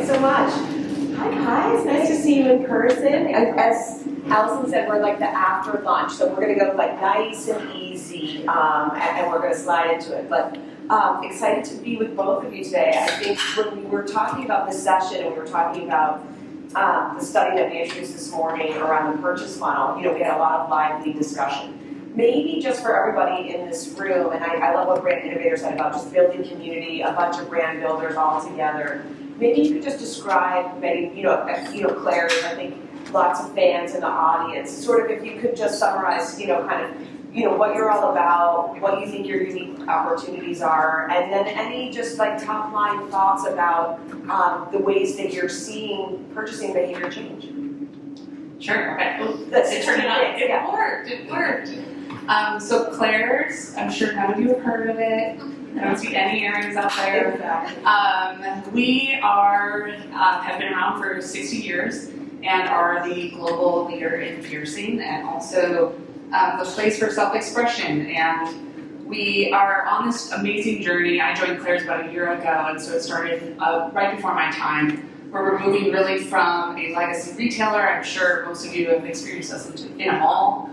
you so much. Hi guys, nice to see you in person. As Allison said, we're like the after lunch, so we're gonna go like nice and easy, and we're gonna slide into it. But excited to be with both of you today. I think when we were talking about this session and we were talking about the study that we introduced this morning around the purchase funnel, we had a lot of lively discussion. Maybe just for everybody in this room, and I love what Brand Innovators said about just building community, a bunch of brand builders all together. Maybe you could just describe, maybe, Claire, I think lots of fans in the audience, sort of if you could just summarize, what you're all about, what you think your unique opportunities are, and then any just like top line thoughts about the ways that you're seeing purchasing behavior change. Sure, okay. Let's turn it on. Yeah. It worked. So Claire's, I'm sure none of you have heard of it. I don't see any earrings out there. Exactly. We have been around for 60 years and are the global leader in piercing and also the place for self-expression. And we are on this amazing journey. I joined Claire's about a year ago, and so it started right before my time, where we're moving really from a legacy retailer. I'm sure most of you have experienced us in a mall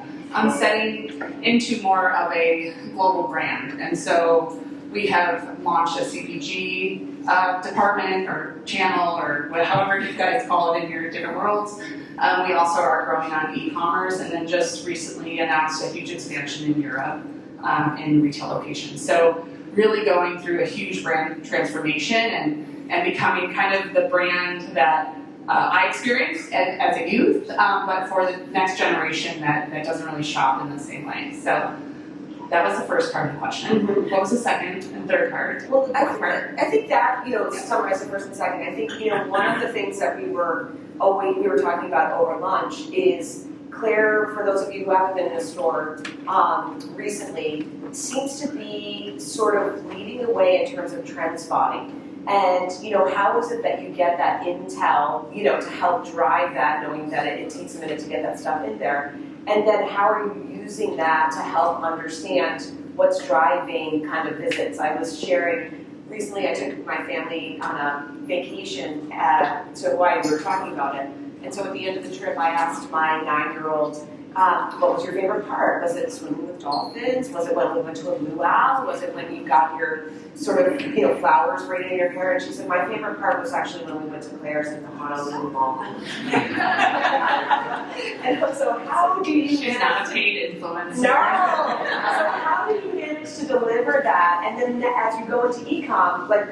setting into more of a global brand. And so we have launched a CPG department or channel or however you guys call it in your different worlds. We also are growing on e-commerce and then just recently announced a huge expansion in Europe in retail locations. So really going through a huge brand transformation and becoming kind of the brand that I experienced as a youth, but for the next generation that doesn't really shop in the same way. So that was the first part of the question. Mm-hmm. What was the second and third part? Well, I think that, to summarize the first and second, I think, one of the things that we were talking about over lunch is Claire, for those of you who haven't been in a store recently, seems to be sort of leading the way in terms of trend spotting. And, how is it that you get that intel, to help drive that, knowing that it takes a minute to get that stuff in there? And then how are you using that to help understand what's driving kind of visits? I was sharing, recently I took my family on a vacation to Hawaii, we were talking about it. And so at the end of the trip, I asked my 9-year-old, what was your favorite part? Was it swimming with dolphins? Was it when we went to a luau? Was it when you got your sort of, flowers braided in your hair? And she said, my favorite part was actually when we went to Claire's in the Honolulu Mall. And so how do you... She's not a paid influencer. No! So how do you manage to deliver that? And then as you go into e-com, what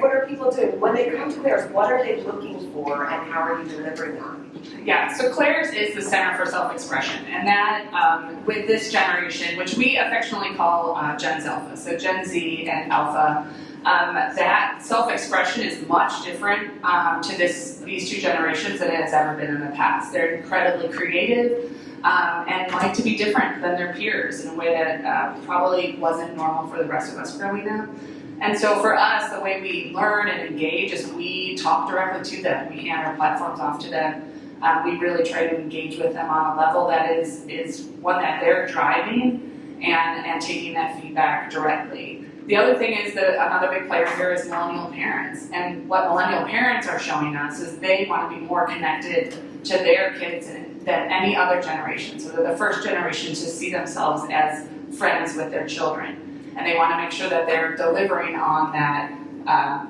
are people doing? When they come to Claire's, what are they looking for and how are you delivering that? Yeah, so Claire's is the center for self-expression, and that with this generation, which we affectionately call Gen Alpha, so Gen Z and Alpha, that self-expression is much different to these two generations than it has ever been in the past. They're incredibly creative and like to be different than their peers in a way that probably wasn't normal for the rest of us growing up. And so for us, the way we learn and engage is we talk directly to them. We hand our platforms off to them. We really try to engage with them on a level that is one that they're driving and taking that feedback directly. The other thing is that another big player here is millennial parents. And what millennial parents are showing us is they want to be more connected to their kids than any other generation. So they're the first generation to see themselves as friends with their children. And they want to make sure that they're delivering on that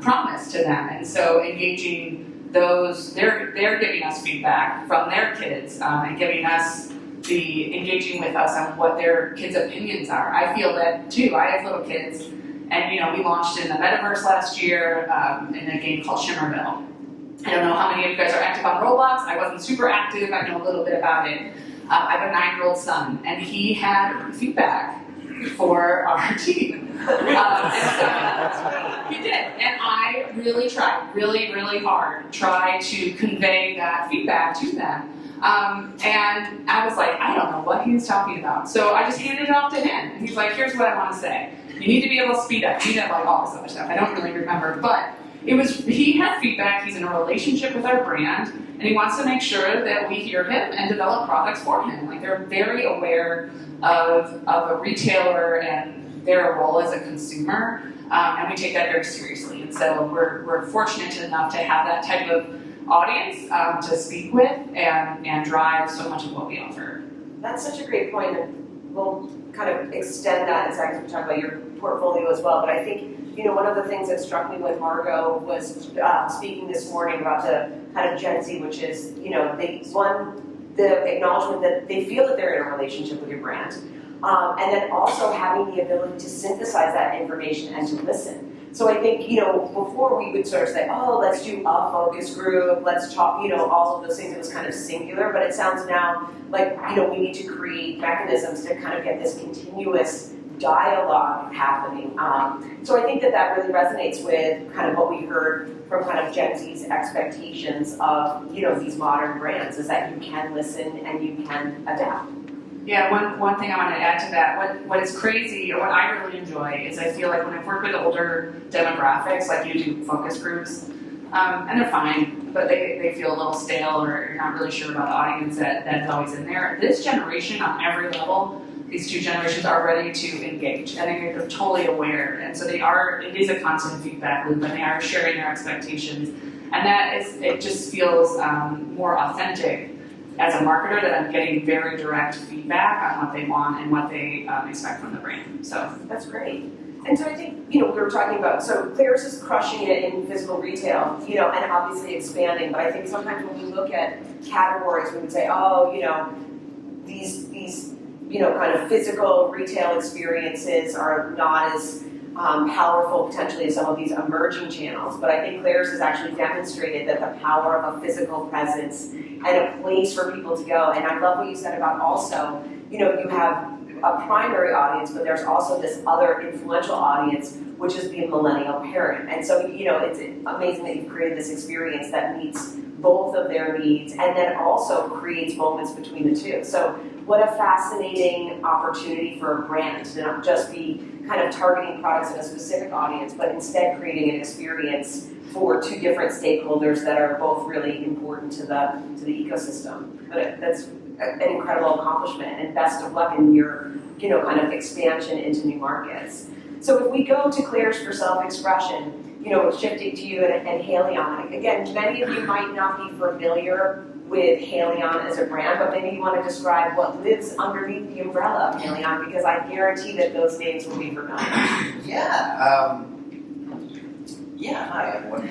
promise to them. And so engaging those, they're giving us feedback from their kids and giving us engaging with us on what their kids' opinions are. I feel that too. I have little kids, and we launched in the Metaverse last year in a game called Shimmerville. I don't know how many of you guys are active on Roblox. I wasn't super active. I know a little bit about it. I have a 9-year-old son, and he had feedback for our team. He did, and I really tried, really hard, to convey that feedback to them. And I was like, I don't know what he was talking about. So I just handed it off to him, and he's like, here's what I want to say. You need to be able to speed up. You need all this other stuff. I don't really remember, but he had feedback. He's in a relationship with our brand, and he wants to make sure that we hear him and develop products for him. Like, they're very aware of a retailer and their role as a consumer. and we take that very seriously. And so we're fortunate enough to have that type of audience to speak with and drive so much of what we offer. That's such a great point, and we'll kind of extend that as we talk about your portfolio as well. But I think, one of the things that struck me when Margot was speaking this morning about the kind of Gen Z, which is, the acknowledgement that they feel that they're in a relationship with your brand, and then also having the ability to synthesize that information and to listen. So I think, before we would sort of say, oh, let's do a focus group, let's talk, all of those things, it was kind of singular, but it sounds now like, we need to create mechanisms to kind of get this continuous dialogue happening. So I think that really resonates with kind of what we heard from kind of Gen Z's expectations of, these modern brands, is that you can listen and you can adapt. Yeah, one thing I want to add to that, what is crazy, or what I really enjoy, is I feel like when I've worked with older demographics, like you do focus groups, and they're fine, but they feel a little stale, or you're not really sure about the audience that's always in there. This generation, on every level, these two generations are ready to engage, and they're totally aware, and so it is a constant feedback loop, and they are sharing their expectations, and it just feels more authentic as a marketer, that I'm getting very direct feedback on what they want and what they expect from the brand. So that's great. And so I think, we were talking about, so Claire's is crushing it in physical retail, and obviously expanding, but I think sometimes when we look at categories, we would say, oh, these kind of physical retail experiences are not as powerful potentially as some of these emerging channels, but I think Claire's has actually demonstrated that the power of a physical presence and a place for people to go. And I love what you said about also, you have a primary audience, but there's also this other influential audience, which is the millennial parent. And so, it's amazing that you've created this experience that meets both of their needs and then also creates moments between the two. So what a fascinating opportunity for a brand to not just be kind of targeting products in a specific audience, but instead creating an experience for two different stakeholders that are both really important to the ecosystem. But that's an incredible accomplishment, and best of luck in your kind of expansion into new markets. So if we go to Claire's for self-expression, shifting to you and Haleon. Again, many of you might not be familiar with Haleon as a brand, but maybe you want to describe what lives underneath the umbrella of Haleon, because I guarantee that those names will be familiar. Hi everyone.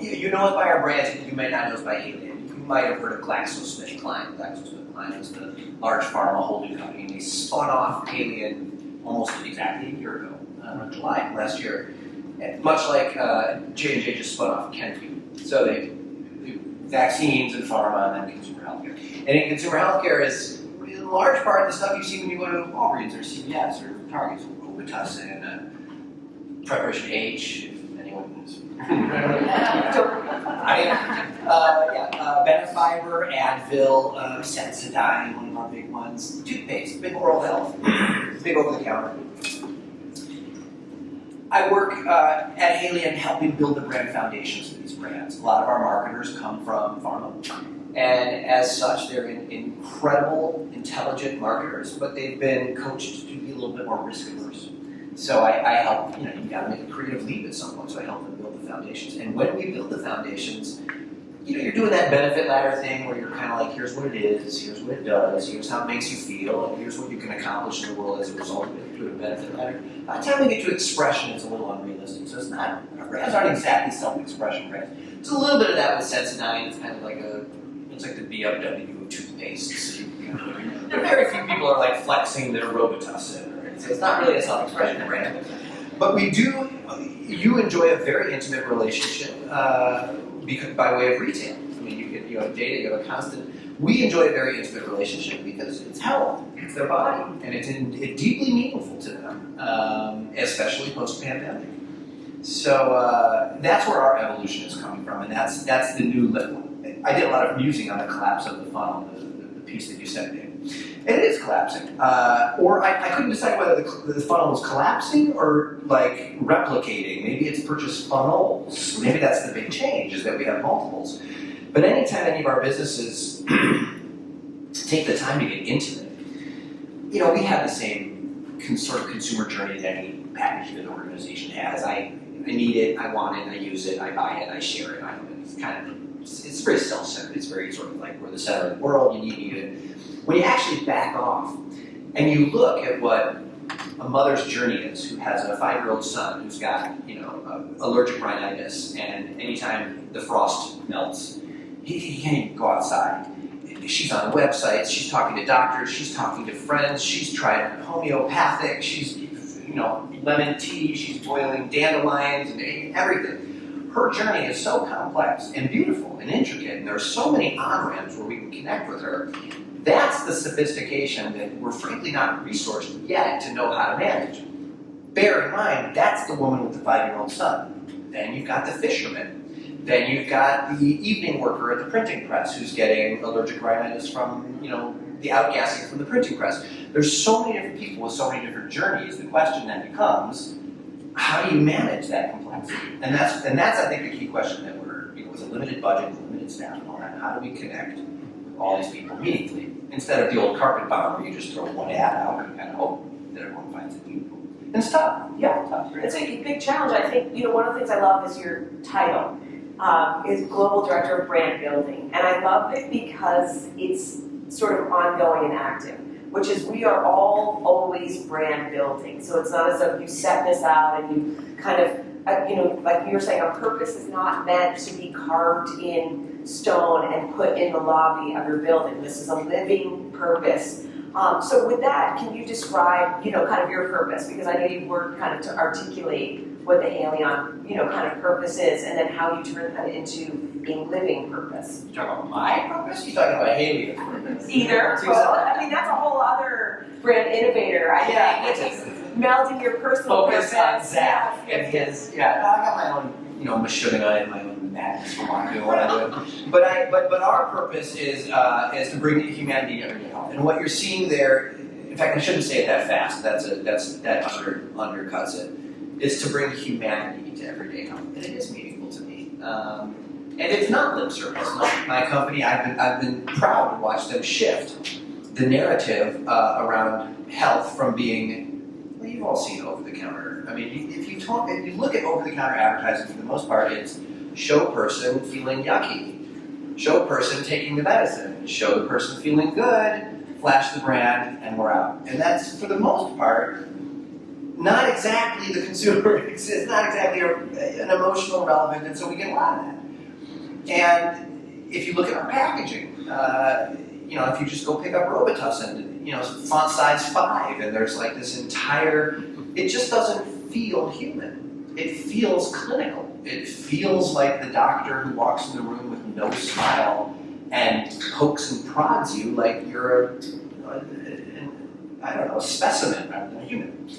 You know us by our brands, you may not know us by Haleon. You might have heard of GlaxoSmithKline. GlaxoSmithKline is the large pharma holding company, and they spun off Haleon almost exactly a year ago, July last year. And much like J&J just spun off Kenvue. So they do vaccines and pharma and then consumer healthcare. And in consumer healthcare is in large part the stuff you see when you go to Walgreens or CVS or Target, so Robitussin, Preparation H, if anyone is. Benefiber, Advil, Sensodyne, one of our big ones. Toothpaste, big oral health, big over the counter. I work at Haleon helping build the brand foundations for these brands. A lot of our marketers come from pharma, and as such, they're incredible, intelligent marketers, but they've been coached to be a little bit more risk averse. So I help, you got to make a creative leap at some point, so I help them build the foundations. And when we build the foundations, you're doing that benefit ladder thing where you're kind of like, here's what it is, here's what it does, here's how it makes you feel, and here's what you can accomplish in the world as a result of it through a benefit ladder. By the time we get to expression, it's a little unrealistic. So it's not, our brands aren't exactly self-expression brands. It's a little bit of that with Sensodyne. It's kind of like it's like the BMW of toothpaste. So very few people are like flexing their Robitussin. Right? So it's not really a self-expression brand. But you enjoy a very intimate relationship by way of retail. I mean, you have data, you have a constant. We enjoy a very intimate relationship because it's health, it's their body, and it's deeply meaningful to them, especially post-pandemic. So that's where our evolution is coming from, and that's the new level. I did a lot of musing on the collapse of the funnel, the piece that you sent me. And it is collapsing. Or I couldn't decide whether the funnel was collapsing or like replicating. Maybe it's purchase funnels. Maybe that's the big change, is that we have multiples. But anytime any of our businesses take the time to get intimate, we have the same sort of consumer journey that any package that an organization has. I need it, I want it, I use it, I buy it, I share it. It's very self-centered. It's very sort of like we're the center of the world. You need it. When you actually back off and you look at what a mother's journey is, who has a 5-year-old son who's got allergic rhinitis, and anytime the frost melts, he can't even go outside. She's on websites. She's talking to doctors. She's talking to friends. She's tried homeopathic. She's lemon tea. She's boiling dandelions and everything. Her journey is so complex and beautiful and intricate, and there are so many on-ramps where we can connect with her. That's the sophistication that we're frankly not resourced yet to know how to manage. Bear in mind, that's the woman with the 5-year-old son. Then you've got the fisherman. Then you've got the evening worker at the printing press who's getting allergic rhinitis from, the outgassing from the printing press. There's so many different people with so many different journeys. The question then becomes, how do you manage that complexity? And that's I think the key question that with a limited budget, with limited staff and all that, how do we connect with all these people meaningfully? Instead of the old carpet bomb where you just throw one ad out and kind of hope that everyone finds it meaningful. And it's tough. Yeah, tough, right? it's a big challenge. I think, one of the things I love is your title, is Global Director of Brand Building. And I love it because it's sort of ongoing and active, which is we are all always brand building. So it's not as though you set this out and you kind of, like you were saying, our purpose is not meant to be carved in stone and put in the lobby of your building. This is a living purpose. So with that, can you describe, kind of your purpose? Because I know you've worked kind of to articulate what the Haleon, kind of purpose is, and then how you turn that into a living purpose. You talking about my purpose? You talking about Haley's purpose? Either. Well, that's a whole other brand innovator, I think, which is melding your personal focus purpose. on Zach and his. Yeah, I got my own, machina and my own madness for what I'm doing, what I'm doing. But our purpose is to bring humanity to everyday health. And what you're seeing there, in fact, I shouldn't say it that fast. That undercuts it. Is to bring humanity to everyday health, and it is meaningful to me. And it's not lip service. My company, I've been proud to watch them shift the narrative around health from being, well, you've all seen over the counter. I mean, if you look at over the counter advertising, for the most part, it's show person feeling yucky, show person taking the medicine, show the person feeling good, flash the brand, and we're out. And that's, for the most part, not exactly the consumer. It's not exactly an emotional relevant, and so we get a lot of that. And if you look at our packaging, if you just go pick up Robitussin, font size 5, and there's like this entire, it just doesn't feel human. It feels clinical. It feels like the doctor who walks in the room with no smile and pokes and prods you like you're a specimen rather than a human.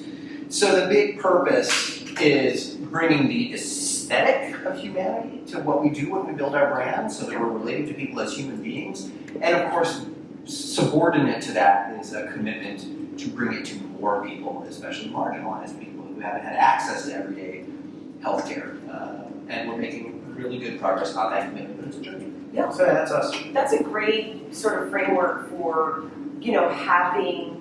So the big purpose is bringing the aesthetic of humanity to what we do when we build our brand, so that we're relating to people as human beings. And of course, subordinate to that is a commitment to bring it to more people, especially marginalized people who haven't had access to everyday healthcare. And we're making really good progress on that commitment, but it's a journey. Yeah. So that's us. That's a great sort of framework for, having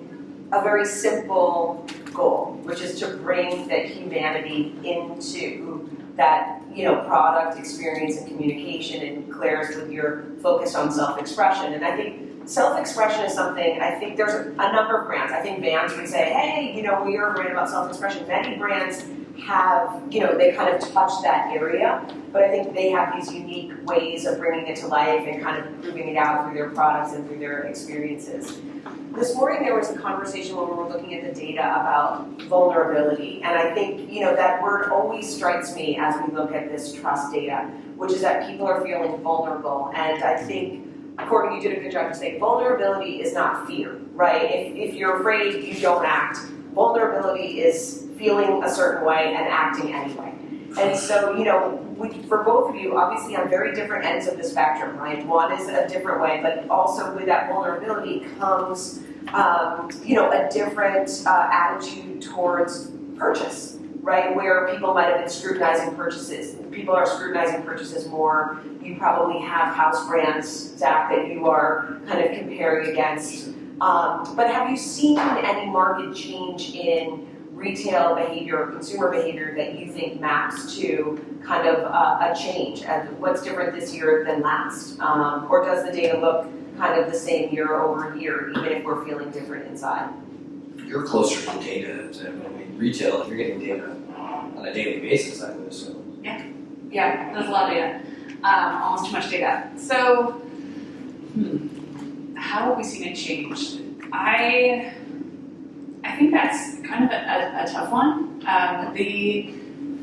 a very simple goal, which is to bring that humanity into that, product experience and communication. And Claire's with your focus on self-expression. And I think self-expression is something, I think there's a number of brands. I think Vans would say, hey, we are a brand about self-expression. Many brands have, they kind of touch that area, but I think they have these unique ways of bringing it to life and kind of proving it out through their products and through their experiences. This morning there was a conversation when we were looking at the data about vulnerability, and I think, that word always strikes me as we look at this trust data, which is that people are feeling vulnerable, and I think, Courtney, you did a good job to say vulnerability is not fear, right? If you're afraid, you don't act. Vulnerability is feeling a certain way and acting anyway. And so, for both of you, obviously on very different ends of the spectrum, right? One is a different way, but also with that vulnerability comes, a different attitude towards purchase, right? Where people might have been scrutinizing purchases. People are scrutinizing purchases more. You probably have house brands, Zach, that you are kind of comparing against. But have you seen any market change in retail behavior or consumer behavior that you think maps to kind of a change? And what's different this year than last? Or does the data look kind of the same year over year, even if we're feeling different inside? You're closer to data than retail. If you're getting data on a daily basis, I would assume. Yeah, there's a lot of data. Almost too much data. So, how have we seen it change? I think that's kind of a tough one.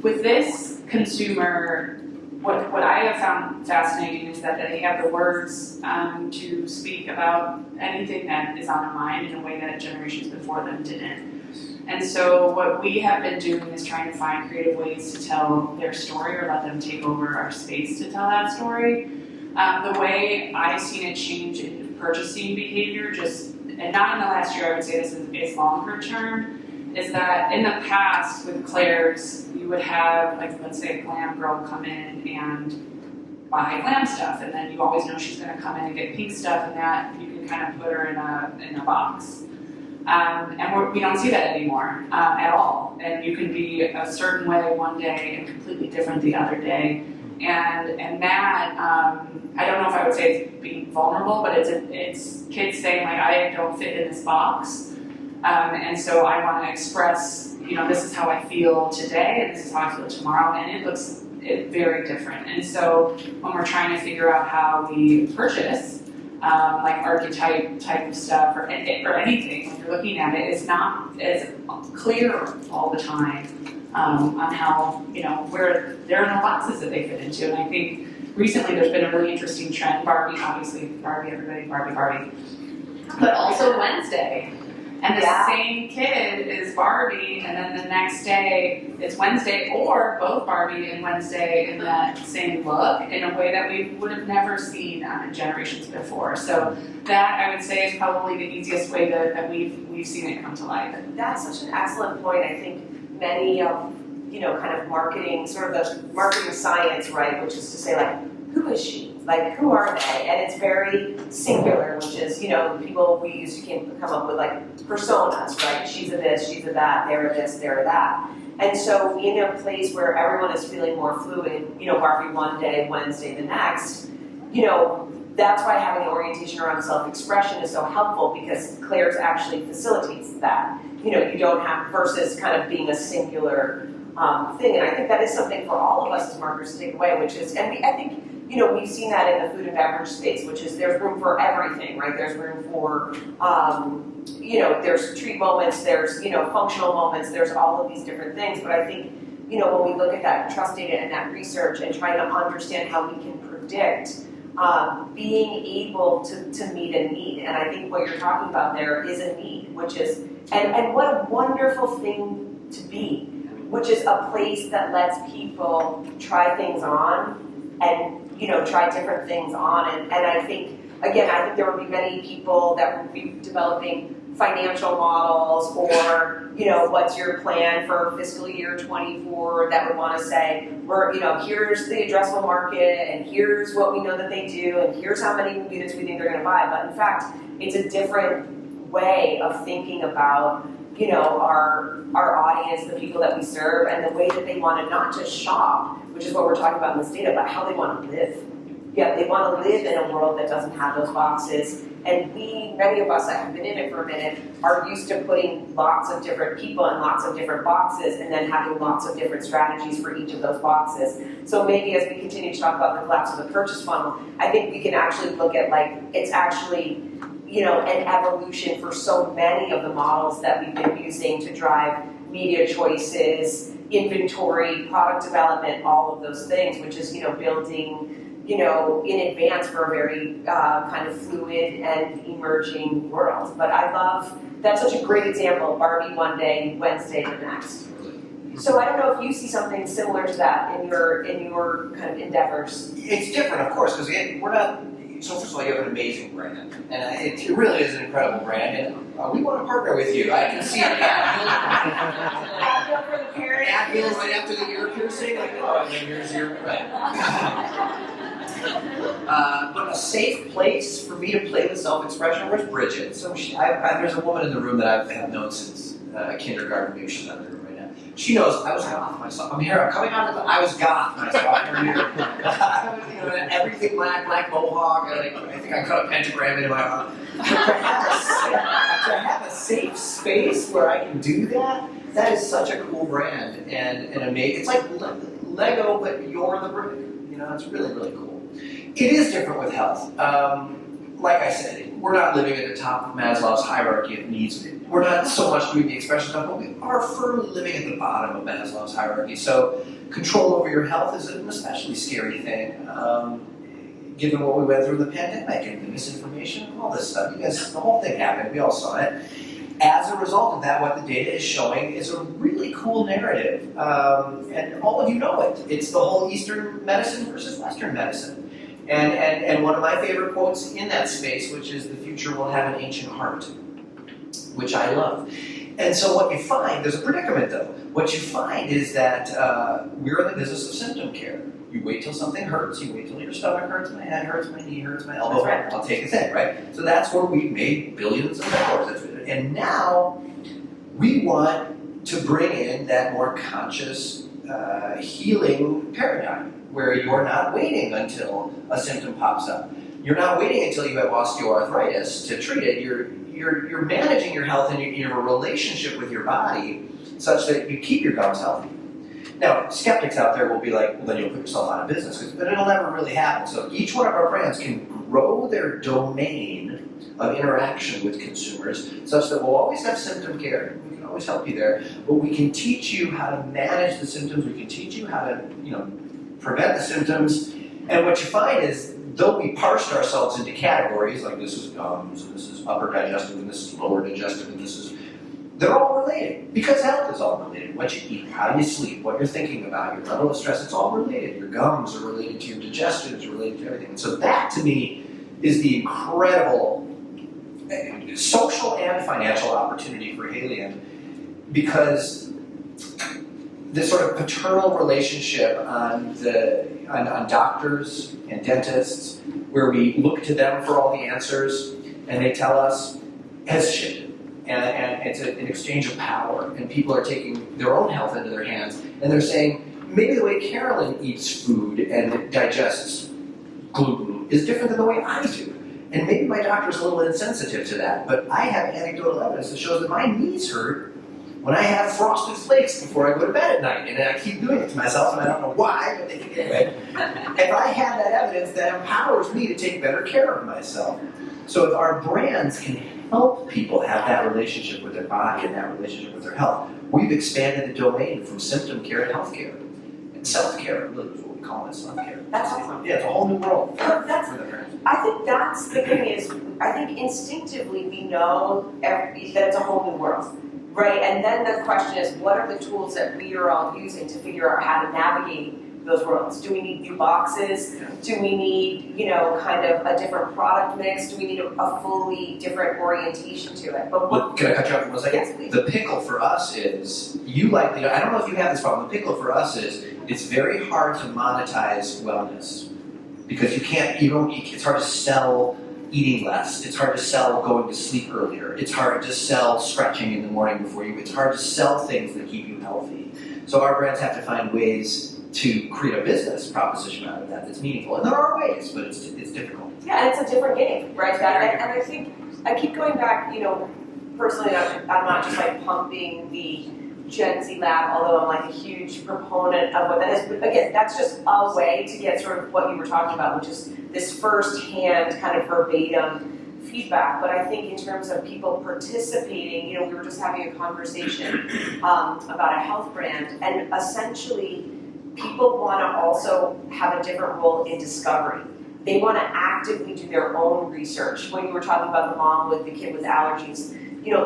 With this consumer, what I have found fascinating is that they have the words to speak about anything that is on their mind in a way that generations before them didn't. And so what we have been doing is trying to find creative ways to tell their story or let them take over our space to tell that story. The way I've seen it change in purchasing behavior, and not in the last year, I would say this is longer term, is that in the past with Claire's, you would have, like, let's say a glam girl come in and buy glam stuff, and then you always know she's going to come in and get pink stuff, and that you can kind of put her in a box. And we don't see that anymore at all. And you can be a certain way one day and completely different the other day. And that, I don't know if I would say it's being vulnerable, but it's kids saying, like, I don't fit in this box. And so I want to express, this is how I feel today, and this is how I feel tomorrow, and it looks very different. And so when we're trying to figure out how we purchase, like archetype type of stuff or anything, when you're looking at it, it's not as clear all the time on how, where there are no boxes that they fit into. And I think recently there's been a really interesting trend. Barbie, obviously, everybody, Barbie. But also Wednesday. And the same kid is Barbie, and then the next day it's Wednesday, or both Barbie and Wednesday in that same look in a way that we would have never seen in generations before. So that, I would say, is probably the easiest way that we've seen it come to life. That's such an excellent point. I think many of, kind of marketing, sort of the marketing science, right, which is to say, like, who is she? Like, who are they? And it's very singular, which is, people we used to come up with, like, personas, right? She's a this, she's a that, they're a this, they're a that. And so in a place where everyone is feeling more fluid, Barbie one day, Wednesday the next, that's why having an orientation around self-expression is so helpful, because Claire's actually facilitates that. You don't have, versus kind of being a singular thing. And I think that is something for all of us as marketers to take away, which is, and I think, we've seen that in the food and beverage space, which is there's room for everything, right? There's room for, there's treat moments, there's, functional moments, there's all of these different things. But I think, when we look at that trust data and that research and trying to understand how we can predict being able to meet a need. And I think what you're talking about there is a need, which is, and what a wonderful thing to be, which is a place that lets people try things on and try different things on. And I think, again, there would be many people that would be developing financial models or, what's your plan for fiscal year 24, that would want to say, here's the addressable market, and here's what we know that they do, and here's how many units we think they're going to buy. But in fact, it's a different way of thinking about, our audience, the people that we serve, and the way that they want to not just shop, which is what we're talking about in this data, but how they want to live. Yeah, they want to live in a world that doesn't have those boxes. And many of us that have been in it for a minute, are used to putting lots of different people in lots of different boxes and then having lots of different strategies for each of those boxes. So maybe as we continue to talk about the collapse of the purchase funnel, I think we can actually look at, like, it's actually, an evolution for so many of the models that we've been using to drive media choices, inventory, product development, all of those things, which is, building, in advance for a very kind of fluid and emerging world. But I love, that's such a great example, Barbie one day, Wednesday the next. So I don't know if you see something similar to that in your kind of endeavors. It's different, of course, because we're not. So first of all, you have an amazing brand, and it really is an incredible brand, and we want to partner with you. I can see it. Advil for the parents. Advil right after the ear piercing, like, oh, and then here's your brand. But a safe place for me to play with self-expression. Where's Bridget? So there's a woman in the room that I have known since kindergarten. Maybe she's not in the room right now. She knows I was goth myself. I'm coming out of the. I was goth when I saw her here. I was, everything black mohawk. I think I cut a pentagram into my arm. To have a safe space where I can do that. That is such a cool brand and amazing. It's like Lego, but you're the brick. It's really, really cool. It is different with health. Like I said, we're not living at the top of Maslow's hierarchy of needs. We're not so much doing the expression stuff, but we are firmly living at the bottom of Maslow's hierarchy. So control over your health is an especially scary thing, given what we went through in the pandemic and the misinformation and all this stuff. You guys, the whole thing happened. We all saw it. As a result of that, what the data is showing is a really cool narrative. And all of you know it. It's the whole Eastern medicine versus Western medicine. And one of my favorite quotes in that space, which is, the future will have an ancient heart, which I love. And so what you find, there's a predicament though. What you find is that we're in the business of symptom care. You wait till something hurts, you wait till your stomach hurts, my head hurts, my knee hurts, my elbow hurts, I'll take a thing, right? So that's where we've made billions of dollars. And now we want to bring in that more conscious healing paradigm, where you're not waiting until a symptom pops up. You're not waiting until you have osteoarthritis to treat it. You're managing your health, and you have a relationship with your body such that you keep your gums healthy. Now, skeptics out there will be like, well, then you'll put yourself out of business, but it'll never really happen. So each one of our brands can grow their domain of interaction with consumers such that we'll always have symptom care. We can always help you there, but we can teach you how to manage the symptoms. We can teach you how to, prevent the symptoms. And what you find is, though we parsed ourselves into categories, like this is gums, and this is upper digestive, and this is lower digestive, and this is, they're all related, because health is all related. What you eat, how you sleep, what you're thinking about, your level of stress, it's all related. Your gums are related to your digestion, it's related to everything. And so that, to me, is the incredible social and financial opportunity for Halion, because this sort of paternal relationship on doctors and dentists, where we look to them for all the answers and they tell us, has shifted. And it's an exchange of power, and people are taking their own health into their hands, and they're saying, maybe the way Carolyn eats food and digests gluten is different than the way I do. And maybe my doctor's a little insensitive to that, but I have anecdotal evidence that shows that my knees hurt when I have frosted flakes before I go to bed at night. And I keep doing it to myself, and I don't know why, but anyway. If I have that evidence, that empowers me to take better care of myself. So if our brands can help people have that relationship with their body and that relationship with their health, we've expanded the domain from symptom care to health care. And self-care, really is what we call it, self-care. That's awesome. Yeah, it's a whole new world But for the brands. I think that's the thing is, I think instinctively we know that it's a whole new world, right? And then the question is, what are the tools that we are all using to figure out how to navigate those worlds? Do we need new boxes? Do we need, kind of a different product mix? Do we need a fully different orientation to it? But Well, can I cut you off for 1 second? Yes, please. The pickle for us is, I don't know if you have this problem, the pickle for us is, it's very hard to monetize wellness. Because it's hard to sell eating less. It's hard to sell going to sleep earlier. It's hard to sell stretching in the morning it's hard to sell things that keep you healthy. So our brands have to find ways to create a business proposition out of that that's meaningful. And there are ways, but it's difficult. yeah, and it's a different game, right? And I think I keep going back, personally, I'm not just like pumping the Gen Z lab, although I'm like a huge proponent of what that is. But again, that's just a way to get sort of what you were talking about, which is this first-hand kind of verbatim feedback. But I think in terms of people participating, we were just having a conversation about a health brand, and essentially people want to also have a different role in discovery. They want to actively do their own research. When you were talking about the mom with the kid with allergies,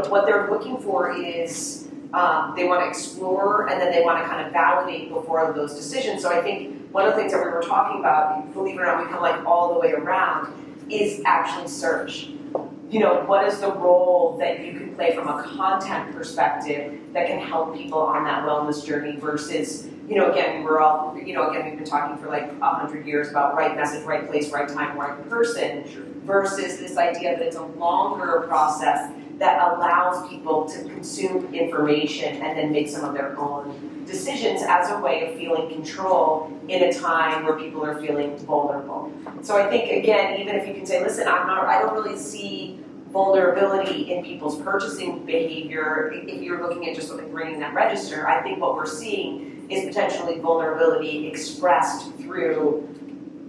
what they're looking for is they want to explore, and then they want to kind of validate before those decisions. So I think one of the things that we were talking about, believe it or not, we come like all the way around, is actually search. What is the role that you can play from a content perspective that can help people on that wellness journey versus again, we're all, again, we've been talking for like 100 years about right message, right place, right time, right person, versus this idea that it's a longer process that allows people to consume information and then make some of their own decisions as a way of feeling control in a time where people are feeling vulnerable. So I think, again, even if you can say, listen, I don't really see vulnerability in people's purchasing behavior if you're looking at just like bringing that register. I think what we're seeing is potentially vulnerability expressed through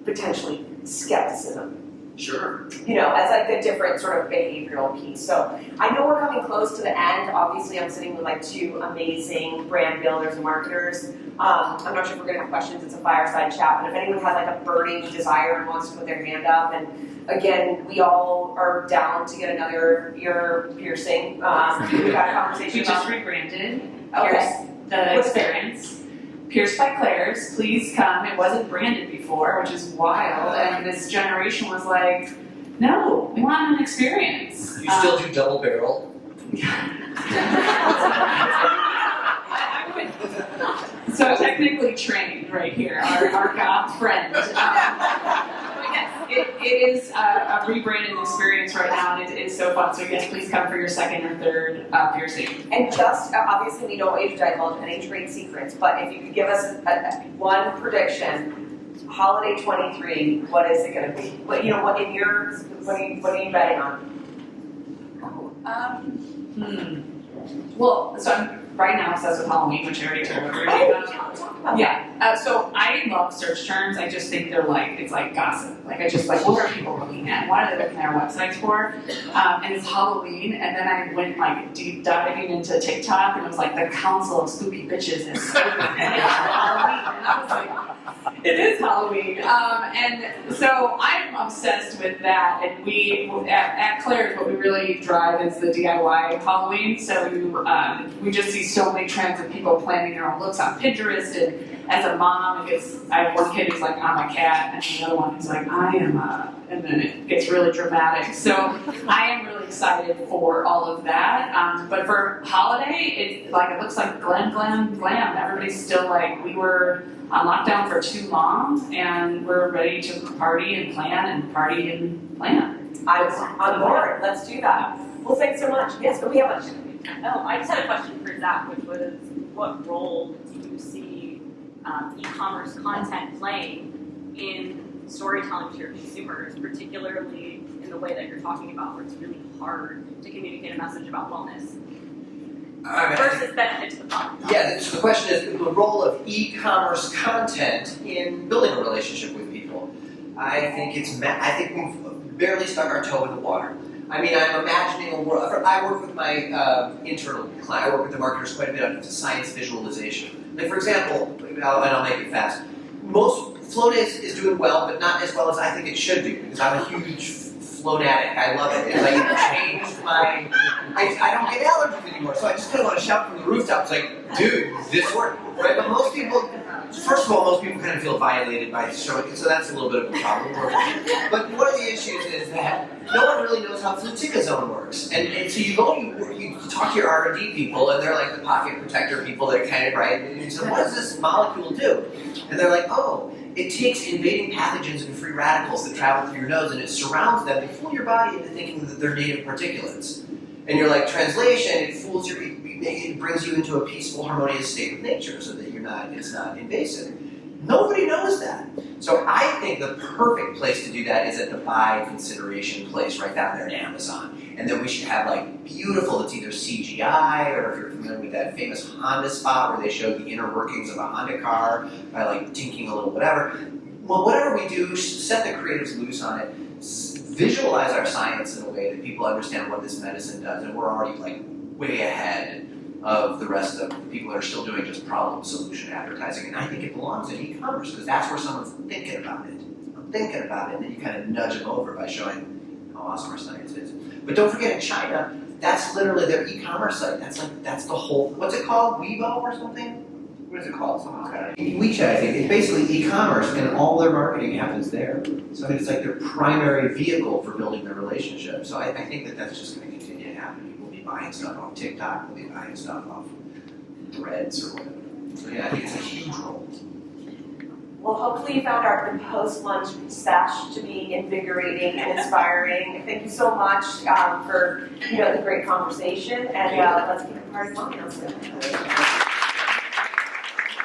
potentially skepticism. Sure. As like the different sort of behavioral piece. So I know we're coming close to the end. Obviously, I'm sitting with like two amazing brand builders and marketers. I'm not sure if we're gonna have questions. It's a fireside chat, but if anyone has like a burning desire and wants to put their hand up, and again, we all are down to get another ear piercing. We've had a conversation We about just rebranded. Okay. The experience. Pierced by Claire's, please come. It wasn't branded before, which is wild. And this generation was like, no, we want an experience. You still do double barrel? I would. So technically trained right here, our goth friend. But yes, it is a rebranded experience right now, and it is so fun. So yes, please come for your second or third piercing. And just, obviously we don't age divulge any trade secrets, but if you could give us one prediction, holiday 23, what is it going to be? What what are you betting on? Well, so I'm right now obsessed with Halloween, which I already told everybody about. Talk about that. Yeah, so I love search terms. I just think they're it's like gossip. Like I just what are people looking at? What are they looking at our websites for? And it's Halloween, and then I went like deep diving into TikTok, and it was like the Council of Spooky Bitches is so Halloween, and I was like, it is Halloween. And so I'm obsessed with that. And we at Claire's, what we really drive is the DIY Halloween. So we just see so many trends of people planning their own looks on Pinterest. And as a mom, I have one kid who's like, I'm a cat, and the other one who's like, I am a, and then it gets really dramatic. So I am really excited for all of that. But for holiday, it looks like glam. Everybody's still like, we were on lockdown for too long, and we're ready to party and plan. I'm on board. Let's do that. Well, thanks so much. Yes, but we have a. Oh, I just had a question for Zach, which was, what role do you see e-commerce content playing in storytelling to your consumers, particularly in the way that you're talking about, where it's really hard to communicate a message about wellness versus benefit to the product? Yeah, so the question is the role of e-commerce content in building a relationship with people. I think we've barely stuck our toe in the water. I mean, I'm imagining a world. I work with my internal client. I work with the marketers quite a bit on science visualization. Like, for example, and I'll make it fast. Most Flowdays is doing well, but not as well as I think it should do, because I'm a huge Flownatic. I love it. It's like changed my. I don't get allergies anymore, so I just kind of want to shout from the rooftops, like, dude, this worked, right? But most people. First of all, most people kind of feel violated by showing it, so that's a little bit of a problem. But one of the issues is that no one really knows how fluticasone works. And so you go, you talk to your R&D people, and they're like the pocket protector people that kind of, right? And you say, what does this molecule do? And they're like, oh, it takes invading pathogens and free radicals that travel through your nose, and it surrounds them and fool your body into thinking that they're native particulates. And you're like, translation, it brings you into a peaceful, harmonious state of nature so that it's not invasive. Nobody knows that. So I think the perfect place to do that is at the buy consideration place right down there at Amazon. And then we should have like beautiful, it's either CGI, or if you're familiar with that famous Honda spot where they show the inner workings of a Honda car by like tinking a little whatever. Well, whatever we do, set the creatives loose on it, visualize our science in a way that people understand what this medicine does, and we're already like way ahead of the rest of the people that are still doing just problem solution advertising. And I think it belongs in e-commerce because that's where someone's thinking about it. I'm thinking about it, and then you kind of nudge them over by showing how awesome our science is. But don't forget, in China, that's literally their e-commerce site. That's the whole, what's it called? Weibo or something? What is it called? Someone's got it. WeChat, I think. It's basically e-commerce, and all their marketing happens there. So it's like their primary vehicle for building their relationship. So I think that that's just going to continue to happen. People will be buying stuff off TikTok, they'll be buying stuff off Threads or whatever. So yeah, I think it's a huge role. Well, hopefully you found our post-lunch sesh to be invigorating and inspiring. Thank you so much for the great conversation, and let's keep the party going.